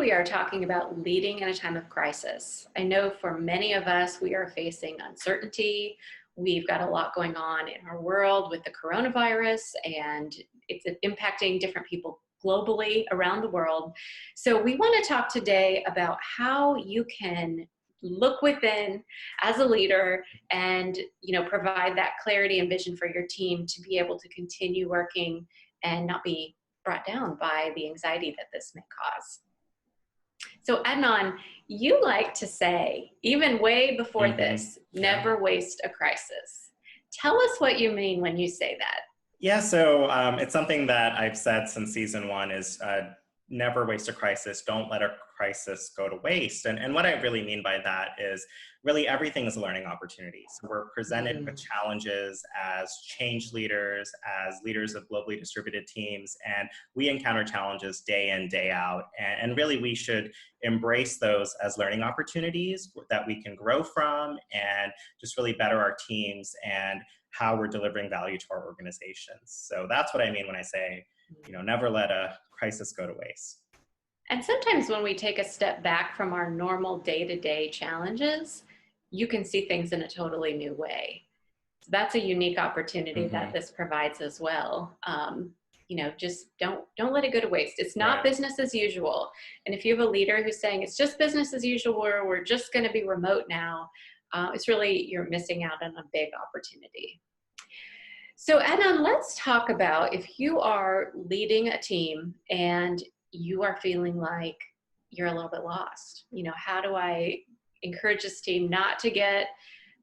we are talking about leading in a time of crisis. I know for many of us, we are facing uncertainty. We've got a lot going on in our world with the coronavirus, and it's impacting different people globally around the world. So we want to talk today about how you can look within as a leader and, provide that clarity and vision for your team to be able to continue working and not be brought down by the anxiety that this may cause. So Adnan, you like to say, even way before this, never waste a crisis. Tell us what you mean when you say that. Yeah, so it's something that I've said since season one is never waste a crisis. Don't let a crisis go to waste. And what I really mean by that is really everything is a learning opportunity. So we're presented with challenges as change leaders, as leaders of globally distributed teams, and we encounter challenges day in, day out. And really we should embrace those as learning opportunities that we can grow from and just really better our teams and how we're delivering value to our organizations. So that's what I mean when I say, never let a crisis go to waste. And sometimes when we take a step back from our normal day-to-day challenges, you can see things in a totally new way. So that's a unique opportunity that this provides as well. Just don't let it go to waste. It's not business as usual. And if you have a leader who's saying it's just business as usual, or we're just going to be remote now, it's really, you're missing out on a big opportunity. So Adnan, let's talk about if you are leading a team and you are feeling like you're a little bit lost. How do I encourage this team not to get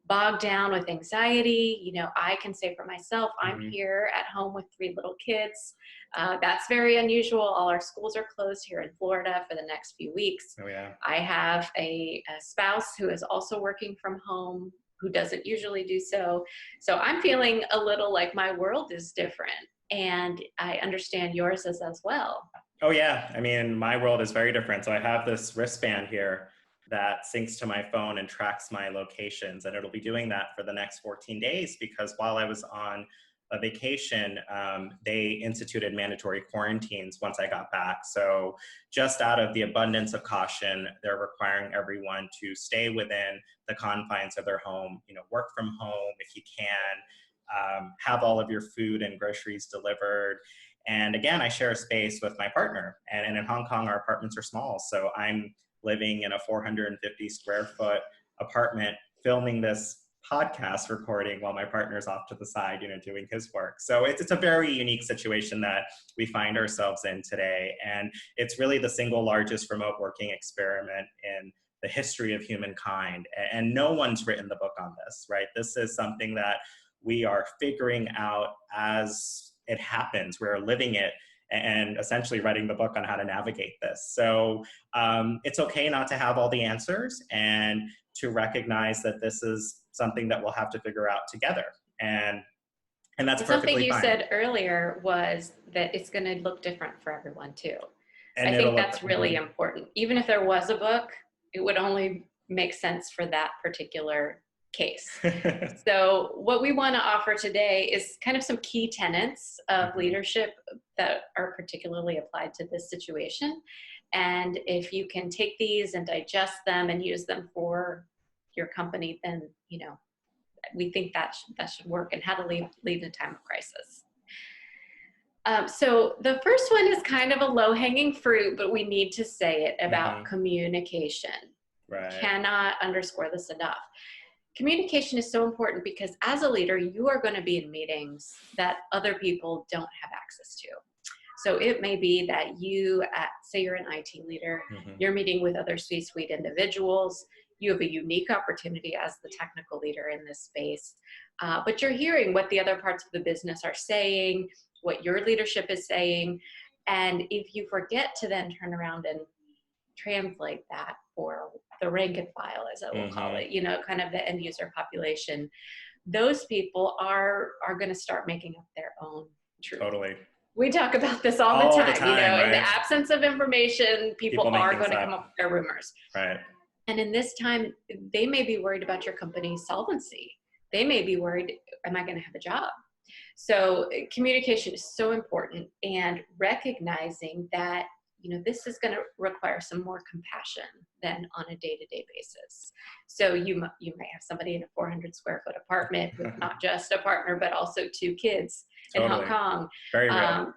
bogged down with anxiety? I can say for myself, I'm here at home with 3 little kids. That's very unusual. All our schools are closed here in Florida for the next few weeks. Oh, yeah. I have a spouse who is also working from home, who doesn't usually do so. So I'm feeling a little like my world is different, and I understand yours is as well. Oh yeah, I mean, my world is very different. So I have this wristband here that syncs to my phone and tracks my locations, and it'll be doing that for the next 14 days because while I was on a vacation, they instituted mandatory quarantines once I got back. So just out of the abundance of caution, they're requiring everyone to stay within the confines of their home, work from home if you can, have all of your food and groceries delivered. And again, I share a space with my partner, and in Hong Kong, our apartments are small. So I'm living in a 450 square foot apartment, filming this podcast recording while my partner's off to the side, doing his work. So it's a very unique situation that we find ourselves in today. And it's really the single largest remote working experiment in the history of humankind. And no one's written the book on this, right? This is something that we are figuring out as it happens. We're living it and essentially writing the book on how to navigate this. So it's okay not to have all the answers and to recognize that this is something that we'll have to figure out together. And that's perfectly something you fine. said earlier was that it's going to look different for everyone too. And I think that's really important. Even if there was a book, it would only make sense for that particular case. So what we want to offer today is kind of some key tenets of leadership that are particularly applied to this situation. And if you can take these and digest them and use them for your company, then, we think that should work, and how to lead in a time of crisis. So the first one is kind of a low-hanging fruit, but we need to say it about communication. Right. Cannot underscore this enough. Communication is so important because as a leader, you are going to be in meetings that other people don't have access to. So it may be that you, say you're an IT leader, you're meeting with other C-suite individuals. You have a unique opportunity as the technical leader in this space, but you're hearing what the other parts of the business are saying, what your leadership is saying. And if you forget to then turn around and translate that for the rank and file, as I will call it, kind of the end user population, those people are going to start making up their own truth. Totally. We talk about this all the time, right? In the absence of information, people are going to come up with their rumors. Right. And in this time, they may be worried about your company's solvency. They may be worried, am I going to have a job? So communication is so important, and recognizing that this is going to require some more compassion than on a day-to-day basis. So you might have somebody in a 400 square foot apartment with not just a partner, but also 2 kids in Hong Kong. Very real.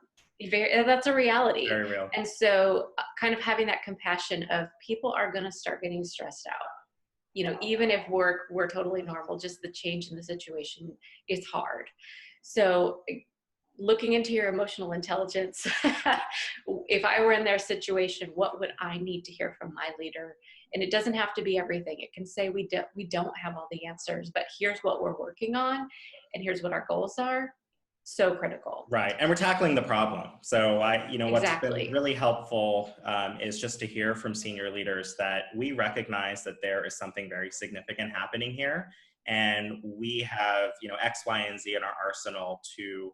That's a reality. Very real. And so kind of having that compassion of people are going to start getting stressed out. Even if we're totally normal, just the change in the situation is hard. So looking into your emotional intelligence, if I were in their situation, what would I need to hear from my leader? And it doesn't have to be everything. It can say we don't have all the answers, but here's what we're working on, and here's what our goals are. So critical. Right. And we're tackling the problem. So what's been really helpful is just to hear from senior leaders that we recognize that there is something very significant happening here. And we have, X, Y, and Z in our arsenal to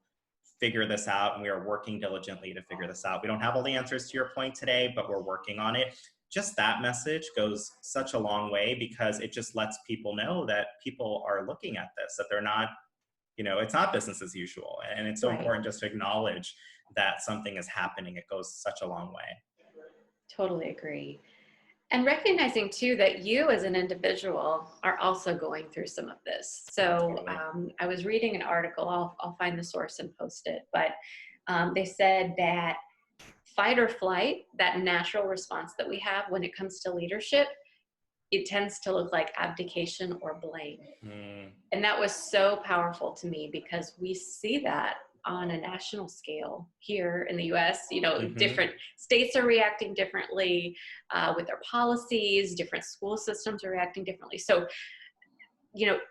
figure this out. And we are working diligently to figure this out. We don't have all the answers to your point today, but we're working on it. Just that message goes such a long way, because it just lets people know that people are looking at this, that they're not, it's not business as usual. And it's so important just to acknowledge that something is happening. It goes such a long way. Totally agree. And recognizing too that you as an individual are also going through some of this. So I was reading an article, I'll find the source and post it, but they said that fight or flight, that natural response that we have when it comes to leadership, it tends to look like abdication or blame. And that was so powerful to me, because we see that on a national scale here in the US. Different states are reacting differently with their policies, different school systems are reacting differently. So,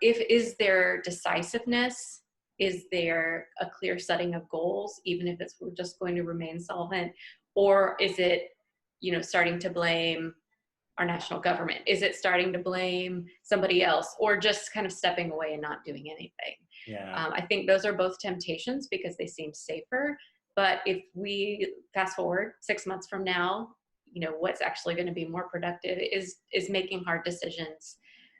is there decisiveness? Is there a clear setting of goals, even if we're just going to remain solvent? Or is it, starting to blame our national government? Is it starting to blame somebody else, or just kind of stepping away and not doing anything? I think those are both temptations because they seem safer. But if we fast forward 6 months from now, what's actually going to be more productive is making hard decisions,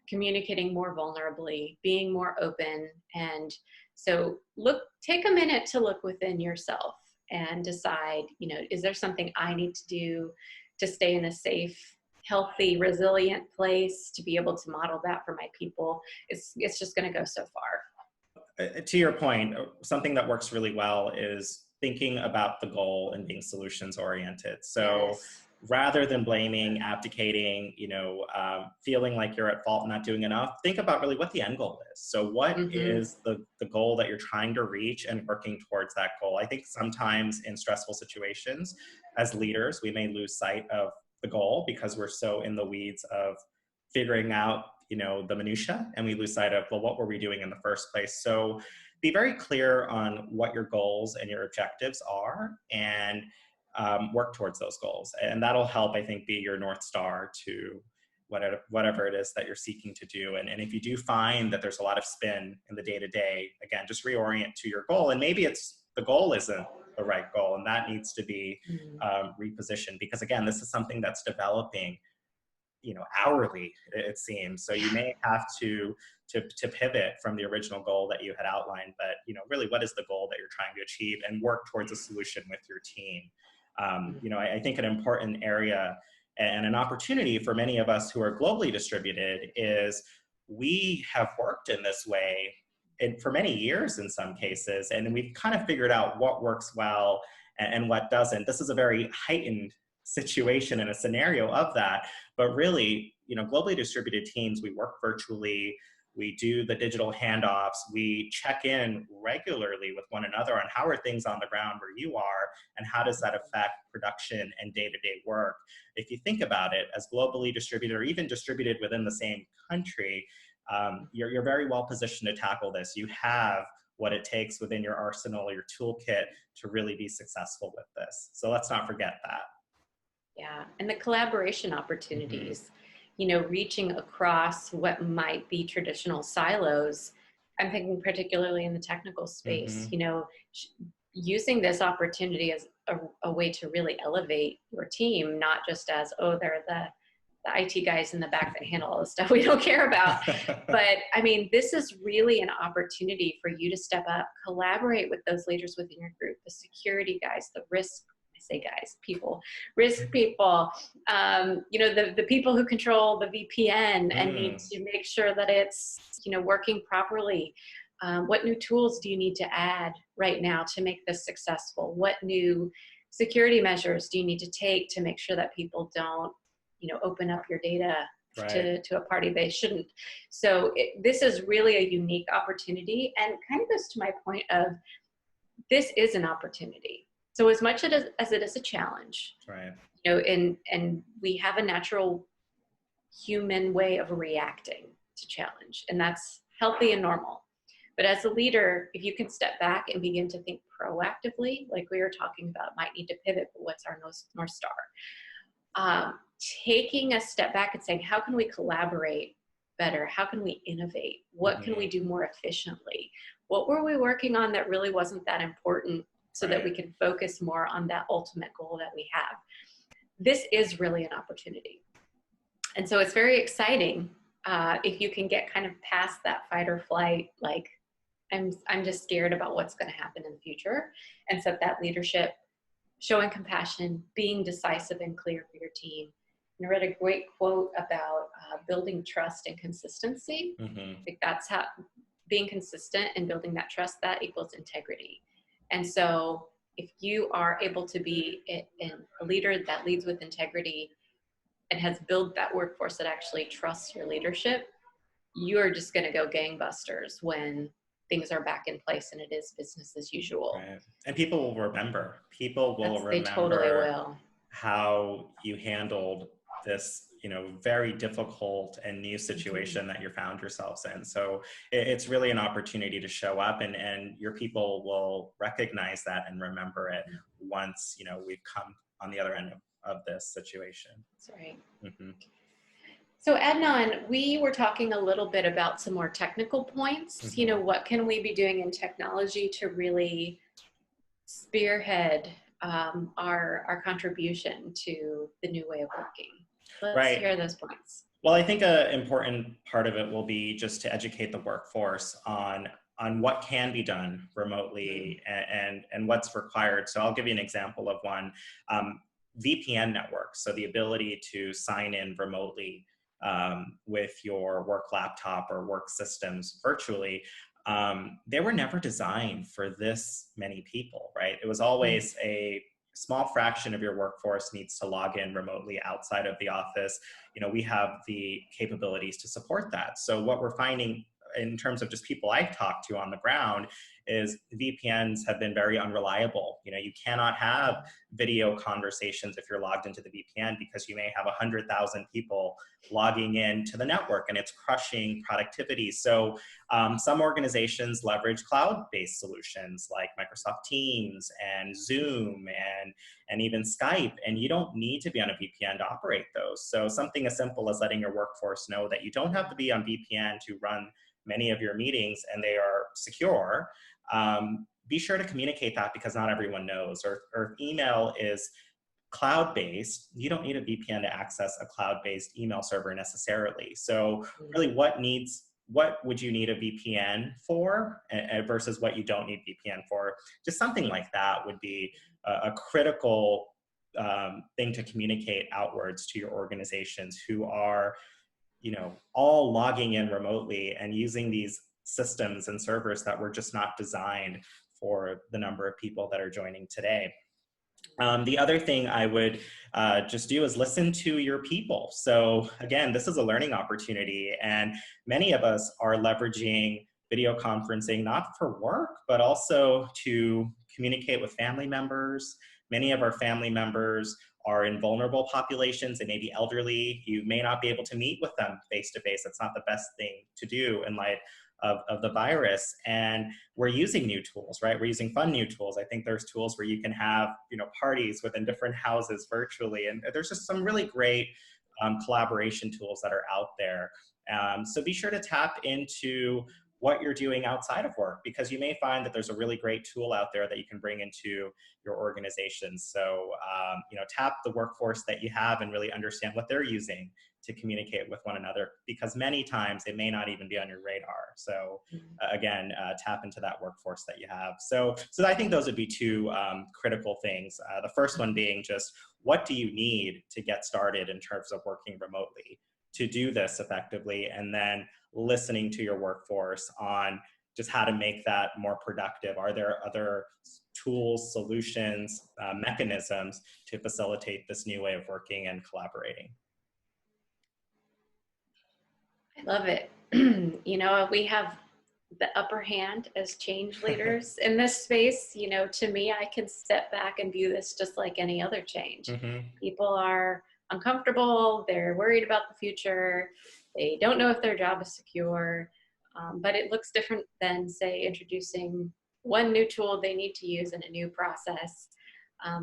communicating more vulnerably, being more open. And so take a minute to look within yourself and decide, is there something I need to do to stay in a safe, healthy, resilient place, to be able to model that for my people? It's just going to go so far. To your point, something that works really well is thinking about the goal and being solutions oriented. So rather than blaming, abdicating, feeling like you're at fault and not doing enough, think about really what the end goal is. So what is the goal that you're trying to reach, and working towards that goal? I think sometimes in stressful situations as leaders, we may lose sight of the goal because we're so in the weeds of figuring out, the minutia, and we lose sight of, well, what were we doing in the first place? So be very clear on what your goals and your objectives are, and work towards those goals. And that'll help, I think, be your North Star to whatever it is that you're seeking to do. And if you do find that there's a lot of spin in the day-to-day, again, just reorient to your goal. And maybe the goal isn't the right goal, and that needs to be repositioned, because again, this is something that's developing, hourly, it seems. So you may have to pivot from the original goal that you had outlined, but really, what is the goal that you're trying to achieve, and work towards a solution with your team. I think an important area and an opportunity for many of us who are globally distributed is we have worked in this way for many years in some cases, and we've kind of figured out what works well and what doesn't. This is a very heightened situation and a scenario of that, but really, globally distributed teams, we work virtually, we do the digital handoffs, we check in regularly with one another on how are things on the ground where you are, and how does that affect production and day-to-day work. If you think about it, as globally distributed, or even distributed within the same country, you're very well positioned to tackle this. You have what it takes within your arsenal, your toolkit, to really be successful with this. So let's not forget that. Yeah, and the collaboration opportunities, reaching across what might be traditional silos. I'm thinking particularly in the technical space, using this opportunity as a way to really elevate your team, not just as, they're the IT guys in the back that handle all the stuff we don't care about. But I mean, this is really an opportunity for you to step up, collaborate with those leaders within your group, the security guys, the risk say guys, people, risk people, the people who control the VPN and need to make sure that it's, working properly. What new tools do you need to add right now to make this successful? What new security measures do you need to take to make sure that people don't, open up your data to a party they shouldn't? So this is really a unique opportunity, and kind of goes to my point of this is an opportunity. So as much as it is a challenge, and we have a natural human way of reacting to challenge, and that's healthy and normal. But as a leader, if you can step back and begin to think proactively, like we were talking about, might need to pivot, but what's our North Star? Taking a step back and saying, how can we collaborate better? How can we innovate? What can we do more efficiently? What were we working on that really wasn't that important so that we can focus more on that ultimate goal that we have? This is really an opportunity. And so it's very exciting if you can get kind of past that fight or flight, like I'm just scared about what's going to happen in the future, and set that leadership, showing compassion, being decisive and clear for your team. And I read a great quote about building trust and consistency. I think that's how being consistent and building that trust, that equals integrity. And so if you are able to be a leader that leads with integrity and has built that workforce that actually trusts your leadership, you are just going to go gangbusters when things are back in place and it is business as usual. And people will remember. People will remember. They totally will. How you handled this, very difficult and new situation that you found yourselves in. So it's really an opportunity to show up, and your people will recognize that and remember it once, we've come on the other end of this situation. That's right. So Adnan, we were talking a little bit about some more technical points. What can we be doing in technology to really spearhead our contribution to the new way of working? Let's hear those points. Well, I think an important part of it will be just to educate the workforce on what can be done remotely and what's required. So I'll give you an example of one. VPN networks, so the ability to sign in remotely with your work laptop or work systems virtually, they were never designed for this many people, right? It was always a small fraction of your workforce needs to log in remotely outside of the office. We have the capabilities to support that. So what we're finding in terms of just people I've talked to on the ground is VPNs have been very unreliable. You cannot have video conversations if you're logged into the VPN because you may have 100,000 people logging in to the network and it's crushing productivity. So some organizations leverage cloud-based solutions like Microsoft Teams and Zoom and even Skype, and you don't need to be on a VPN to operate those. So something as simple as letting your workforce know that you don't have to be on VPN to run many of your meetings and they are secure. Be sure to communicate that because not everyone knows. Or if email is cloud-based, you don't need a VPN to access a cloud-based email server necessarily. So really what would you need a VPN for versus what you don't need VPN for? Just something like that would be a critical thing to communicate outwards to your organizations who are all logging in remotely and using these systems and servers that were just not designed for the number of people that are joining today. The other thing I would just do is listen to your people. So again, this is a learning opportunity, and many of us are leveraging video conferencing not for work, but also to communicate with family members. Many of our family members are in vulnerable populations and maybe elderly. You may not be able to meet with them face-to-face. That's not the best thing to do in light of the virus. And we're using new tools, right? We're using fun new tools. I think there's tools where you can have, parties within different houses virtually. And there's just some really great collaboration tools that are out there. So be sure to tap into what you're doing outside of work, because you may find that there's a really great tool out there that you can bring into your organization. So, tap the workforce that you have and really understand what they're using to communicate with one another, because many times it may not even be on your radar. So again, tap into that workforce that you have. So I think those would be two critical things. The first one being just, what do you need to get started in terms of working remotely to do this effectively? And then listening to your workforce on just how to make that more productive. Are there other tools, solutions, mechanisms to facilitate this new way of working and collaborating? I love it. We have the upper hand as change leaders in this space. To me, I can step back and view this just like any other change. People are uncomfortable, they're worried about the future, they don't know if their job is secure, but it looks different than, say, introducing one new tool they need to use in a new process.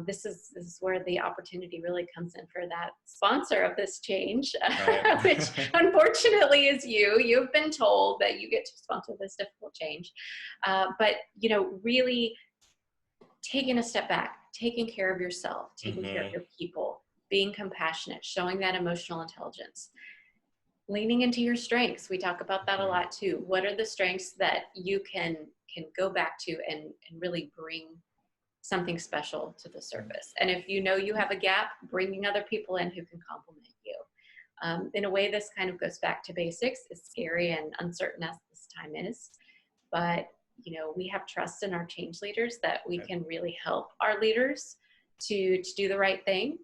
This is where the opportunity really comes in for that sponsor of this change, right. Which unfortunately is you. You've been told that you get to sponsor this difficult change. But really taking a step back, taking care of yourself, taking care of your people, being compassionate, showing that emotional intelligence, leaning into your strengths. We talk about that a lot too. What are the strengths that you can go back to and really bring something special to the surface? And if you have a gap, bringing other people in who can complement you. In a way, this kind of goes back to basics, as scary and uncertain as this time is. But, we have trust in our change leaders that we can really help our leaders to do the right thing.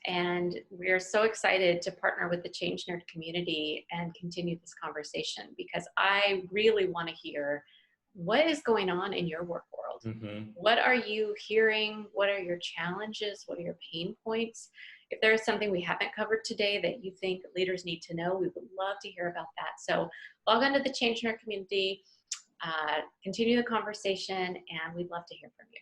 And we're so excited to partner with the ChangeNerd community and continue this conversation, because I really want to hear what is going on in your work world. What are you hearing? What are your challenges? What are your pain points? If there is something we haven't covered today that you think leaders need to know, we would love to hear about that. So log on to the ChangeNerd community, continue the conversation, and we'd love to hear from you.